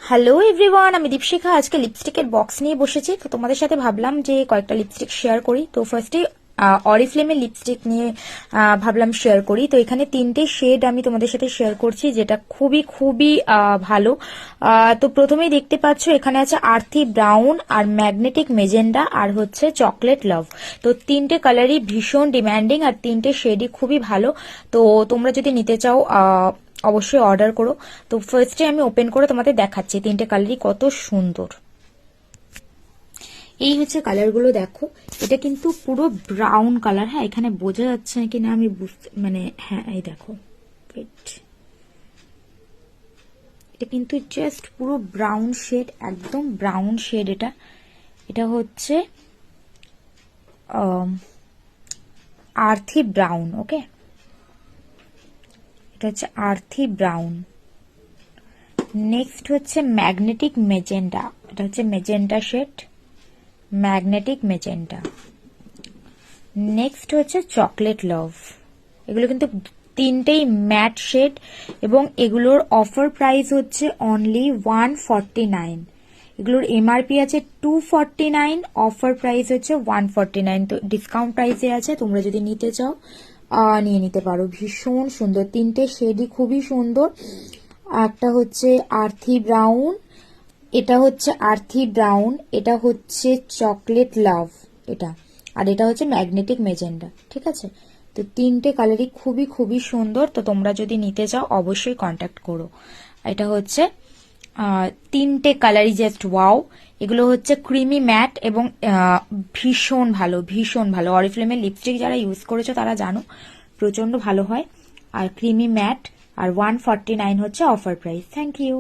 Hello everyone, আমি দীপশিখা। আজকে লিপস্টিকের বক্স নিয়ে বসেছি, তো তোমাদের সাথে ভাবলাম যে কয়েকটা লিপস্টিক শেয়ার করি। তো ফার্স্টে অরিফ্লেমের লিপস্টিক নিয়ে ভাবলাম শেয়ার করি। তো এখানে তিনটে শেড আমি তোমাদের সাথে শেয়ার করছি, যেটা খুবই খুবই ভালো। তো প্রথমেই দেখতে পাচ্ছ এখানে আছে আর্থি ব্রাউন, আর ম্যাগনেটিক মেজেন্ডা, আর হচ্ছে চকলেট লাভ। তো তিনটে কালারই ভীষণ ডিম্যান্ডিং, আর তিনটে শেডই খুবই ভালো। তো তোমরা যদি নিতে চাও অবশ্যই অর্ডার করো। তো ফার্স্টে আমি ওপেন করে তোমাদের দেখাচ্ছি তিনটে কালারই কত সুন্দর। এই হচ্ছে কালারগুলো, দেখো। এটা কিন্তু পুরো ব্রাউন কালার। হ্যাঁ, এখানে বোঝা যাচ্ছে নাকি না আমি বুঝতে, মানে হ্যাঁ এই দেখো, এটা কিন্তু জাস্ট পুরো ব্রাউন শেড, একদম ব্রাউন শেড। এটা এটা হচ্ছে আর্থি ব্রাউন। ওকে, এটা হচ্ছে আর্থি ব্রাউন। নেক্সট হচ্ছে ম্যাগনেটিক মেজেন্ডা। এটা হচ্ছে magenta shade, magnetic magenta. Next হচ্ছে চকলেট লাভ। এগুলো কিন্তু তিনটেই ম্যাট শেড, এবং এগুলোর অফার প্রাইস হচ্ছে অনলি 149। এগুলোর এমআরপি আছে 249, অফার প্রাইস হচ্ছে 149। তো ডিসকাউন্ট প্রাইসে আছে, তোমরা যদি নিতে চাও নিয়ে নিতে পারো। ভীষণ সুন্দর, তিনটে শেডই খুবই সুন্দর। একটা হচ্ছে আর্থি ব্রাউন, এটা হচ্ছে আর্থি ব্রাউন, এটা হচ্ছে চকলেট লাভ, এটা, আর এটা হচ্ছে ম্যাগনেটিক মেজেন্ডা। ঠিক আছে, তো তিনটে কালারই খুবই খুবই সুন্দর। তো তোমরা যদি নিতে চাও অবশ্যই কন্ট্যাক্ট করো। এটা হচ্ছে তিনটে কালারই জাস্ট ওয়াও। এগুলো হচ্ছে ক্রিমি ম্যাট, এবং ভীষণ ভালো, ভীষণ ভালো। অরিফ্লেমের লিপস্টিক যারা ইউজ করেছো তারা জানো প্রচন্ড ভালো হয়। আর ক্রিমি ম্যাট, আর 149 হচ্ছে অফার প্রাইস। Thank you.